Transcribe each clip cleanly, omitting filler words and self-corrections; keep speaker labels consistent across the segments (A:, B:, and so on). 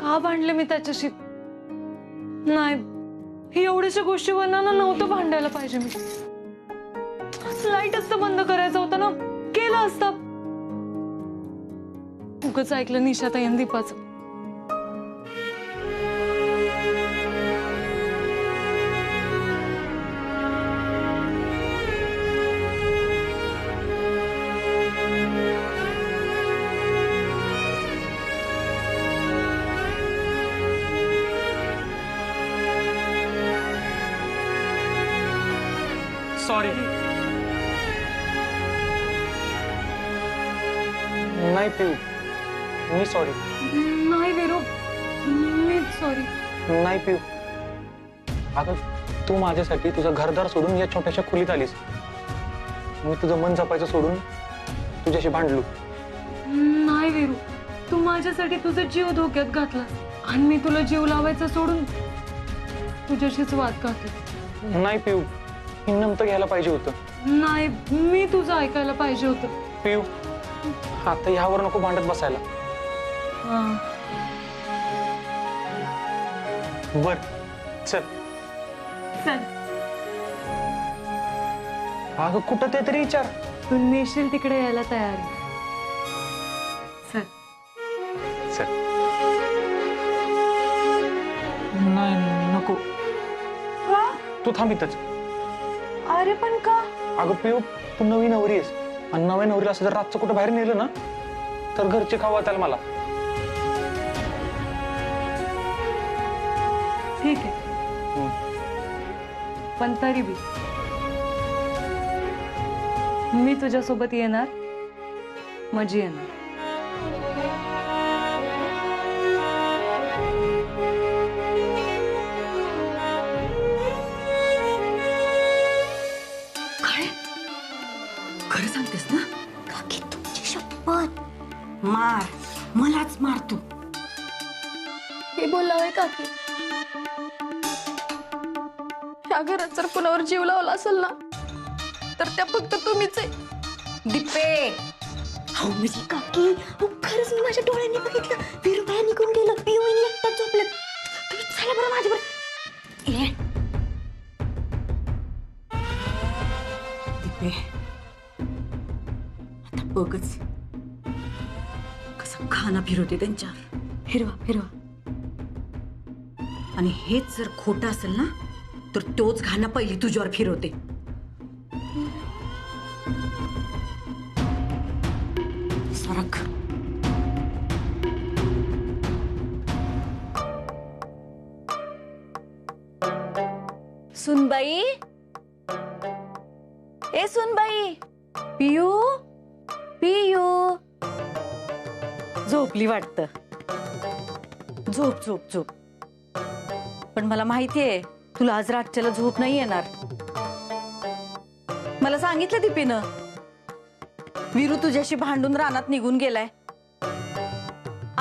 A: का भांडले मी त्याच्याशी? नाही, ही एवढ्याशा गोष्टीवरनं नव्हतं भांडायला पाहिजे मी. लाईट असतं बंद करायचं होतं ना, केलं असतं. उगाच ऐकलं निशाताई आणि दीपाचं.
B: सॉरी. नाही पिऊ, मी सॉरी.
A: नाही वीरू, मी सॉरी.
B: नाही पिऊ, अगं तू माझ्यासाठी तुझं घरदार सोडून या छोट्याशा खोलीत आलीस. मी तुझं मन जपायचं सोडून तुझ्याशी भांडलो.
A: नाही वीरू, तू माझ्यासाठी तुझा जीव धोक्यात घातलास आणि मी तुला जीव लावायचा सोडून तुझ्याशीच वाद घातला.
B: नाही पिऊ, मी नंतर घ्यायला पाहिजे होतं.
A: नाही, मी तुझं ऐकायला पाहिजे होतं.
B: पिऊ, आता ह्यावर नको भांडत बसायला. बर चल.
A: चल.
B: अगं कुठं ते तरी विचार.
A: तू नेशील तिकडे यायला तयार आहे. चल.
B: चल. नाही नको. तू थांब इथंच.
A: अरे पण का?
B: अगं पिऊ, तू नवी नवरी आहेस आणि नव्या नवरीला असं जर रातचं कुठं बाहेर नेलं ना तर घरचे खावा त्याला मला.
A: ठीक आहे, पण तरी बी मी तुझ्यासोबत येणार, मजी येणार.
C: खरं सांगतेस ना? काकी तुमची शपथ. मार, मलाच मार तू.
D: हे बोलावे काकी, ह्या घरात जर कुणावर जीव लावला असेल ना तर त्या फक्त तुम्हीच आहे.
C: दिपे, हो म्हणजे काकी, हो खरंच मी माझ्या डोळ्यांनी बघितलं. वीरूबाई निघून गेलं, पिऊनी एकटाच झोपलं. तुम्ही चला बरं माझ्यावर. ये दिपे, आता बघच कसं खाना फिरवते त्यांच्यावर. फिरवा फिरवा. आणि हेच जर खोटं असेल ना तर तोच घाना पहिली तुझ्यावर फिरवते. सरक.
D: सुनबाई, ए सुनबाई, पियू पियू.
C: झोपली वाटतं. झोप झोप झोप. पण मला माहितीये तुला आज रातच्याला झोप नाही येणार. मला सांगितलं दीपीनं, वीरू तुझ्याशी भांडून रानात निघून गेलाय.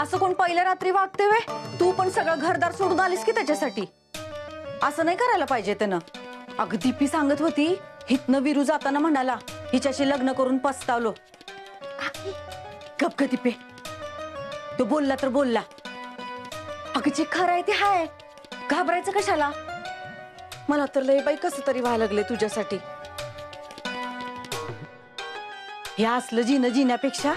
C: असं कोण पहिल्या रात्री वागते वे? तू पण सगळं घरदार सोडून आलीस की त्याच्यासाठी? असं नाही करायला पाहिजे त्यानं. अगं दीपी सांगत होती, हितनं वीरू जाताना म्हणाला हिच्याशी लग्न करून पस्तावलो. गप ग दीपे, तो बोलला तर बोलला. अगं जे खरं आहे ते हाय, घाबरायचं कशाला? मला तर लय बाई कसं तरी व्हायला लागले तुझ्यासाठी. हे असलं जिनं जिण्यापेक्षा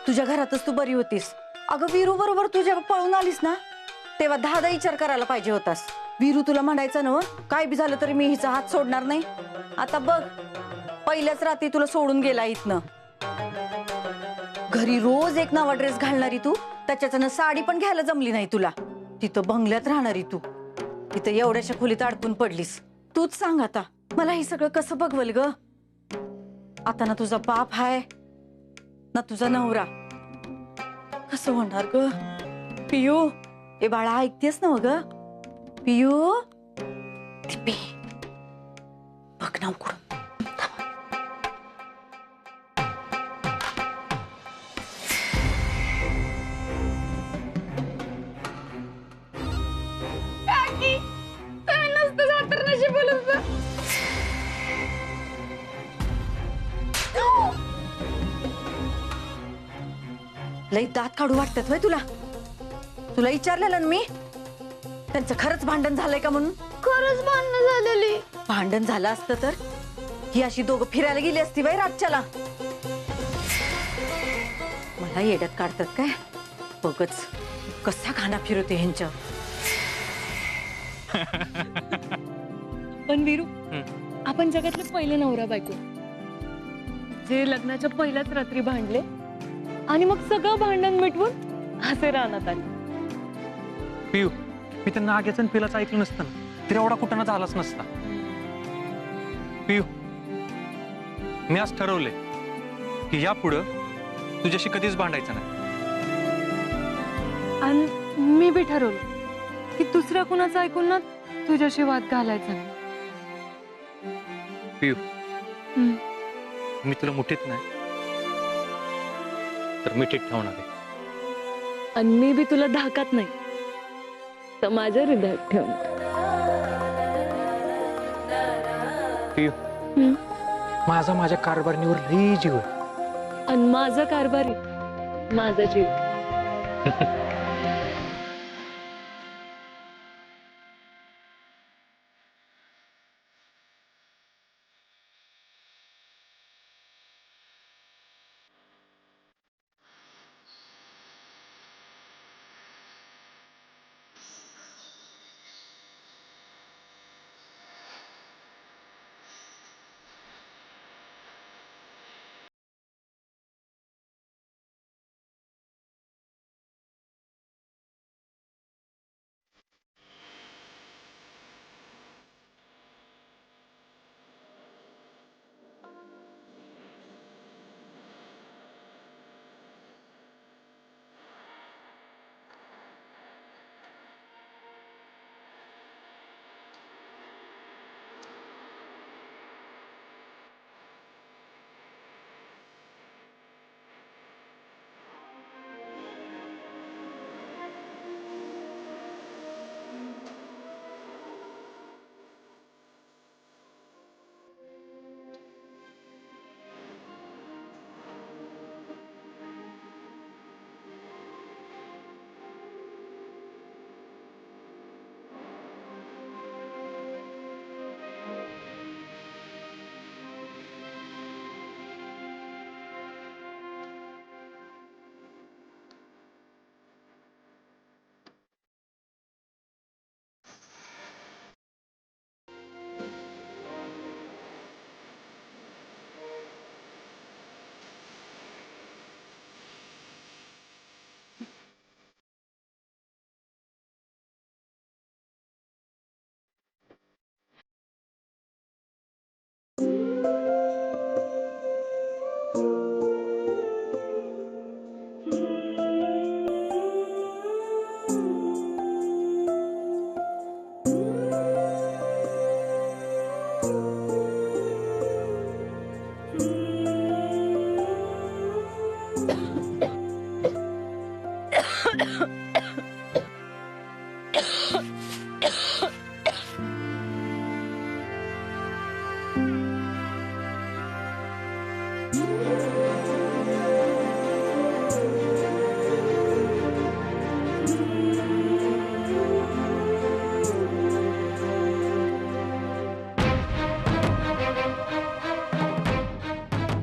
C: तुझ्या घरातच तू बरी होतीस. अगं वीरू बरोबर तू जेव्हा पळून आलीस ना तेव्हा 10दा विचार करायला पाहिजे होतास. वीरू तुला म्हणायचं ना, काय बी झालं तरी मी हिचा हात सोडणार नाही. आता बघ, पहिल्याच रात्री तुला सोडून गेला इथनं. घरी रोज एक नवा ड्रेस घालणारी तू, त्याच्यानं साडी पण घ्यायला जमली नाही तुला. तिथं बंगल्यात राहणारी तू, तिथं एवढ्याशा खोलीत अडकून पडलीस. तूच सांग आता मला हे सगळं कसं बघवल ग? आता ना तुझा बाप हाय ना तुझा नवरा. कसं होणार ग? पियू, ए बाळा ऐकतेस ना ग? पियू, दिपे, बघ ना उकडून. लई दात काढू वाटतात वय तुला? तुला विचारलेलं ना मी त्यांचं खरंच भांडण झालंय का म्हणून.
D: खरंच भांडणं झालेली.
C: भांडण झालं असतं तर ही अशी दोघं फिरायला गेली असती बाई रातच्याला. मला येड्यात काढतात काय बघच कसा खाना फिरवते ह्यांच्या.
A: पण वीरू, आपण जगातले पहिले नवरा बायको जे लग्नाच्या पहिल्याच रात्री भांडले आणि मग सगळं भांडण मिटवून असे राहण्यात आले.
B: पिऊ, मी तर नाग्याचं आणि पिलाचं ऐकलं नसतं ना, तर एवढा कुठं झालाच नसता. पिऊ, मी आज ठरवलंय की यापुढं तुझ्याशी कधीच भांडायचं नाही.
A: आणि मी बी ठरवलं की दुसऱ्या कुणाचं ऐकून ना तुझ्याशी वाद घालायचा नाही.
B: पिऊ,
A: हम्म.
B: मी तुला मुठीत नाही तर मिठीत ठेवणार आहे.
A: आणि मी बी तुला धाकात नाही तर माझ्या हृदयात ठेवणार.
B: पिऊ, माझा माझ्या कारभारणीवर लई जीव आहे.
A: आणि माझा कारभारी माझा जीव.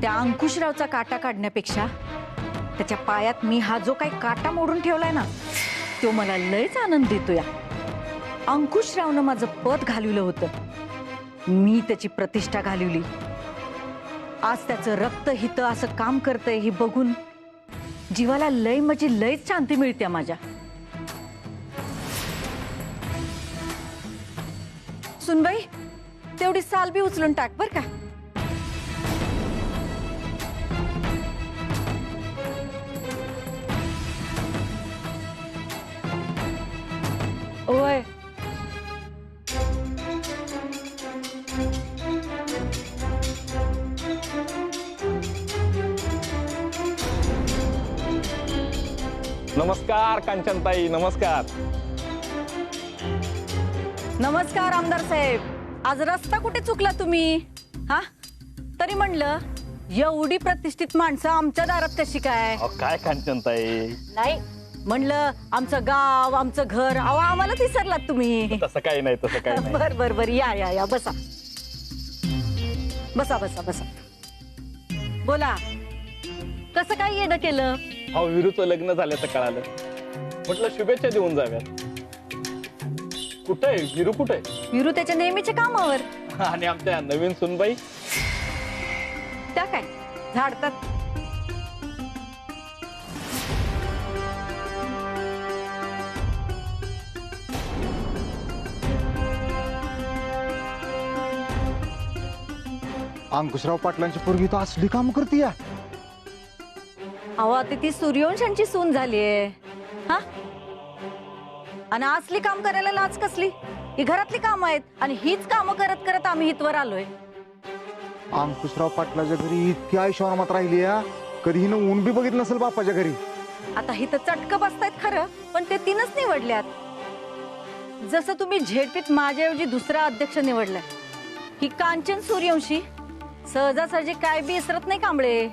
C: त्या अंकुशरावचा काटा काढण्यापेक्षा त्याच्या पायात मी हा जो काही काटा मोडून ठेवलाय ना तो मला लयच आनंद देतोय. अंकुशरावनं माझं पद घालवलं होतं, मी त्याची प्रतिष्ठा घालवली. आज त्याचं रक्त हित असं काम करतंय हे बघून जीवाला लय म्हणजे लयच शांती मिळते माझ्या. सुनबाई, तेवढी साल बी उचलून टाक बर का.
A: ओय,
E: नमस्कार कांचनताई, नमस्कार.
C: नमस्कार आमदार साहेब. आज रस्ता कुठे चुकला तुम्ही? हा, तरी म्हणलं एवढी प्रतिष्ठित माणसं आमच्या दारात कशी काय?
E: अहो, काय कांचनताई,
C: नाही, म्हणलं आमचं गाव आमचं घर अहो आम्हाला विसरलात तुम्ही.
E: तसं काही नाही, तसं काही नाही.
C: बर बर बर या या या बसा बसा बसा बसा. बोला कसं काय येणं केलं?
E: अहो विरूचं लग्न झाल्याचं कळालं, म्हटलं शुभेच्छा देऊन जाव्यात. कुठे आहे विरू, कुठे आहे?
C: विरू त्याच्या नेहमीच्या कामावर.
E: आणि आमच्या नवीन सुनबाई?
C: त्या काय झाडतात.
F: अंकुशराव पाटलांची पोरगी तर असली काम करते या.
C: अहो आता ती सूर्यवंशांची सून झालीये हा. आणि असली काम करायला लाज कसली? ही घरातली काम आहेत आणि हीच कामं करत करत आम्ही इथवर आलोय.
F: अंकुशराव पाटलाच्या घरी इतकी आयुष्यमात राहिली या, कधी हिनं ऊन बी बघितलं नसेल बापाच्या घरी.
C: आता हिथं चटकं बसतायत खरं, पण ते तीनच निवडल्यात. जसं तुम्ही झेडपीत माझ्याऐवजी दुसरा अध्यक्ष निवडलाय, ही कांचन सूर्यवंशी सहजासहजी काय बी इसरत नाही कांबळे.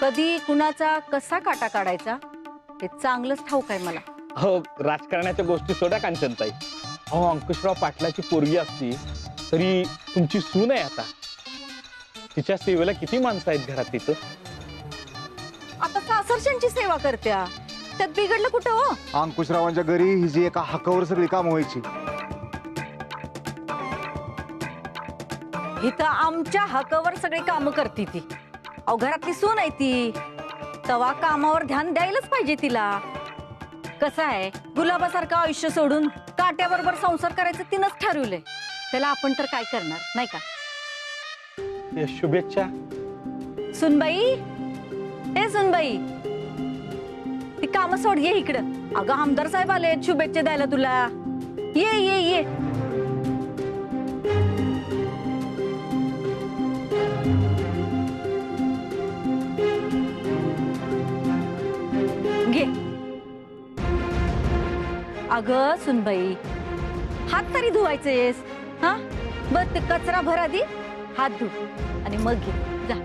C: कधी कुणाचा कसा काटा काढायचा हे चांगलंच ठाऊक आहे मला.
E: हो राजकारणाच्या गोष्टी सोडा कांचनताई. अहो अंकुशराव पाटलाची पोरगी असती तरी तुमची सून आहे आता. तिच्या सेवेला किती माणसं आहेत घरात तिथं.
C: आता सासरच्यांची सेवा करत्या, त्यात बिघडलं कुठं हो?
F: अंकुशरावांच्या घरी ही जी एका हक्कावर सगळी काम व्हायची.
C: इथं आमच्या हकावर सगळी कामं करते ती. अहो घरातली सून आहे ती, तवा कामावर ध्यान द्यायलाच पाहिजे तिला. कसं आहे गुलाबासारखं आयुष्य सोडून काट्याबरोबर संसार करायचं तिनंच ठरवलंय. त्याला आपण तर काय करणार नाही का?
E: या शुभेच्छा.
C: सुनबाई ए सुनबाई, ती काम सोड ये इकडं. अगं आमदार साहेब आले शुभेच्छा द्यायला तुला. ये ये ये. घे. अगं सुनबाई हात तरी धुवायचेस हा. बघ ते कचरा भर आधी, हात धु आणि मग घे जा.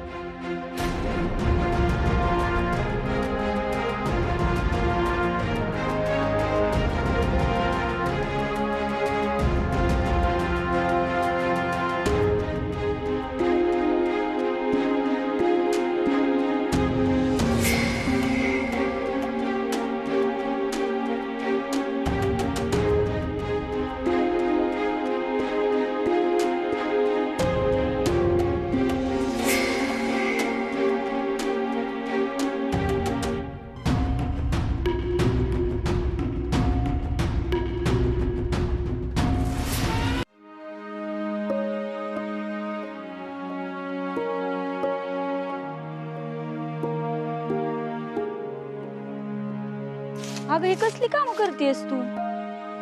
G: अगं ही कसली कामं करतेस तू?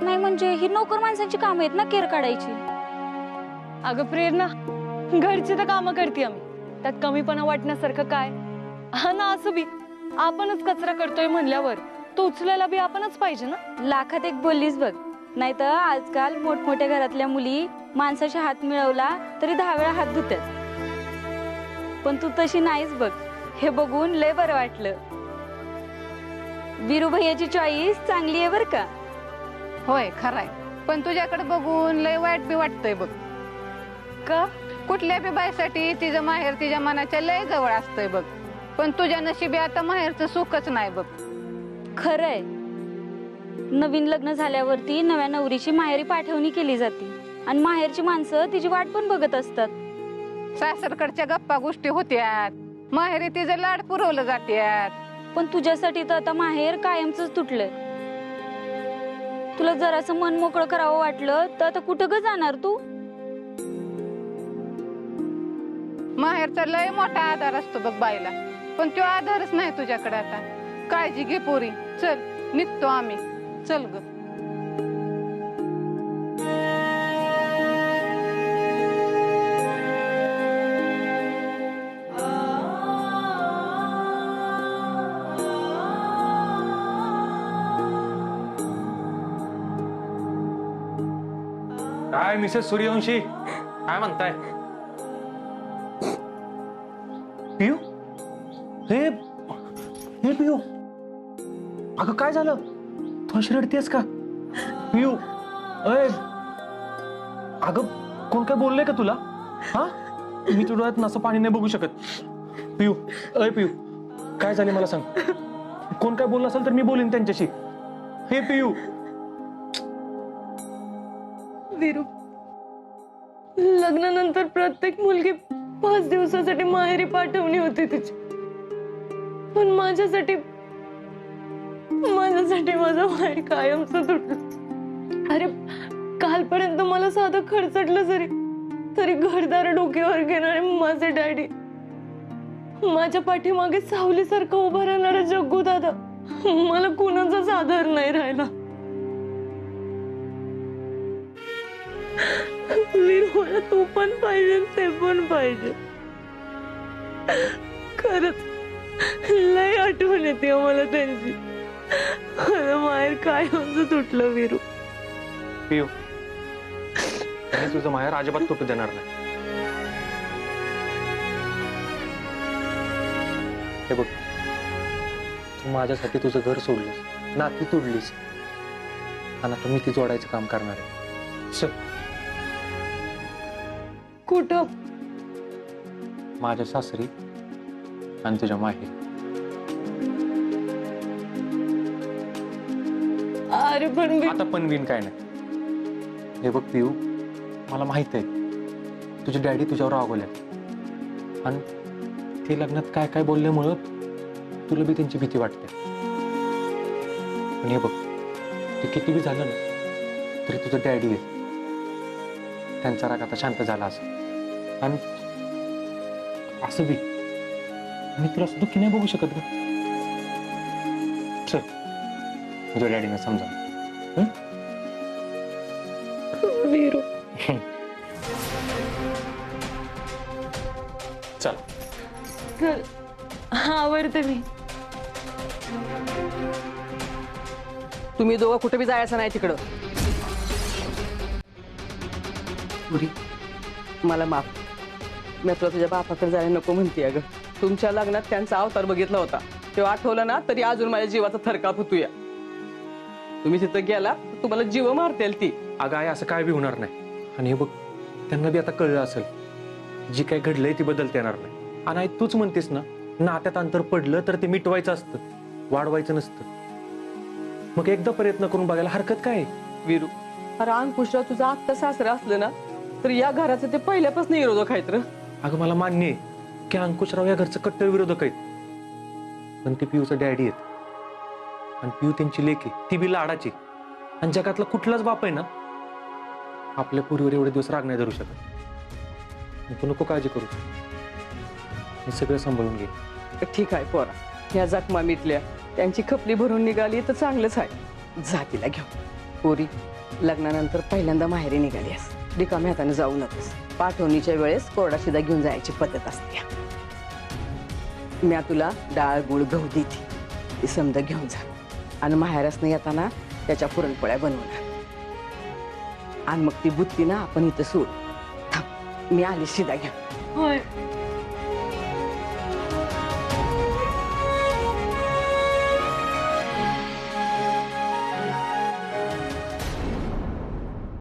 G: नाही म्हणजे ही नोकर माणसांची कामं आहेत ना केर काढायची.
A: अगं प्रेरणा, घरची तर कामं करते आम्ही, त्यात कमीपणा वाटण्यासारखं काय? हा ना, असं बी आपणच कचरा करतोय म्हणल्यावर तो उचलायला बी आपणच पाहिजे ना.
G: लाखात एक बोललीस बघ. नाही तर आजकाल मोठमोठ्या घरातल्या मुली माणसाच्या हात मिळवला तरी 10 वेळा हात धुतात. पण तू तशी नाहीस बघ. हे बघून लय बरं वाटलं. वीरू भैयाची चॉईस चांगली आहे बरं का.
H: होय खराय, पण तुझ्याकडे बघून लय वाईट बी वाटतंय बघ.
A: का?
H: कुठल्या बी बाईसाठी तिचं माहेर तिच्या मनाच्या लय जवळ असतंय बघ, पण तुझ्या नशिबी आता माहेरचं सुखच नाही बघ.
G: खरंय, नवीन लग्न झाल्यावरती नव्या नवरीची माहेरी पाठवणी केली जाते आणि माहेरची माणसं तिची वाट पण बघत असतात.
H: सासरकडच्या गप्पा गोष्टी होत्यात, माहेरी तिचं लाड पुरवलं जात्यात.
G: पण तुझ्यासाठी तर आता माहेर कायमच तुटलंय. तुला जरासं मन मोकळं करावं वाटलं तर आता कुठं ग जाणार तू?
H: माहेरचा लय मोठा आधार असतो बघ बाईला, पण तो आधारच नाही तुझ्याकडे आता. काळजी घे पोरी, चल निघतो आम्ही. चल ग.
B: काय मिसेस सूर्यवंशी, काय म्हणताय? पियू, हे पियू अगं काय झालं? तू अशी रडतेस का? पिऊ, अय अगं कोण काय बोललंय का तुला? हा, मी तुझ्या डोळ्यात नसं पाणी नाही बघू शकत. पिऊ, अय पिऊ, काय झाले मला सांग. कोण काय बोललं असेल तर मी बोलीन त्यांच्याशी. हे पिऊ.
A: वीरू, लग्नानंतर प्रत्येक मुलगी 5 दिवसासाठी माहेरी पाठवणी होती तिची, पण माझ्यासाठी माझं माहेर कायमचं तुटलं. अरे कालपर्यंत मला साधं खर्चटलं तरी घरदार डोक्यावर घेणारे माझे डॅडी, माझ्या पाठीमागे सावलीसारखं उभं राहणारा जग्गू दादा, मला कुणाचाच आधार नाही राहिला. वीर, मला तू पण पाहिजे, ते पण पाहिजे. खरंच लय आठवण येते मला त्यांची. मला माहेर काय होतं तुटलं वीरू.
B: पिऊ, मी तुझं माहेर अजिबात तुटू देणार नाही. हे बघ, तू माझ्यासाठी तुझं घर सोडलीस, नाती तोडलीस, आणि आता मी ती जोडायचं काम करणार आहे. चल.
A: कुठं?
B: माझ्या सासरी आणि तुझ्या माहेरी.
A: अरे पण
B: आता पण विन काय नाही. हे बघ पिऊ, मला माहित आहे तुझे डॅडी तुझ्यावर रागवले, आणि ते लग्नात काय काय बोलल्यामुळं तुला बी त्यांची भीती वाटते. पण हे बघ, ते किती बी झालं ना तरी तुझं डॅडी आहे, त्यांचा राग आता शांत झाला असं. आणि असं बी मी तुला असं दुःखी नाही बघू शकत ग. चल, तुझ्या डॅडीने समजा.
A: वीरू,
B: चल.
A: चल, आवडते मी.
I: तुम्ही दोघं कुठे बी जायचं नाही तिकडं. पुरी, मला माफ. मी तुला तुझ्या बापाकडे जायला नको म्हणते. अगं, तुमच्या लग्नात त्यांचा अवतार बघितला होता, तेव्हा आठवलं ना तरी अजून माझ्या जीवाचा थरकाप होतोय. तुम्ही तिथं गेला तर तुम्हाला जीव मारतील ती.
B: अगं आई, असं काय बी होणार नाही. आणि हे बघ, त्यांना बी आता कळलं असेल जी काय घडलंय ती बदलता येणार नाही. आणि आई, तूच म्हणतेस ना, नात्यात अंतर पडलं तर ते मिटवायचं असतं, वाढवायचं नसतं. मग एकदा प्रयत्न करून बघायला हरकत काय आहे?
I: वीरू, अरे अंकुशराव तुझा आत्ता सासरा असलं ना तर या घराचे ते पहिल्यापासून विरोधक आहेत र.
B: अगं मला मान्य आहे की अंकुशराव या घरचं कट्टर विरोधक आहेत, पण ते पिऊचं डॅडी आहेत, आणि पिऊ त्यांची लेक आहे, ती बी लाडाची. आणि जगातला कुठलाच बाप आहे ना आपल्या पुरीवर एवढे दिवस राग नाही धरू शकत. तू नको काळजी करू, मी सगळं सांभाळून घे.
I: ठीक आहे पोरा, या जखमा मिटल्या, त्यांची खपली भरून निघाली तर चांगलंच आहे. जा तिला घेऊ. पोरी, लग्नानंतर पहिल्यांदा माहेरी निघालीस, रिकाम्या हाताने जाऊ नकोस. पाठवणीच्या वेळेस कोरडा शिदा घेऊन जायची पद्धत असते. मी तुला डाळ गुळ गहू देते, ती समजा घेऊन जा. आणि माहेरसनं येताना त्याच्या पुरणपोळ्या बनवणार. आणि मग ती बुत्ती ना आपण इथं सोड. थांब, मी आली शिदा घ्या.
A: होय.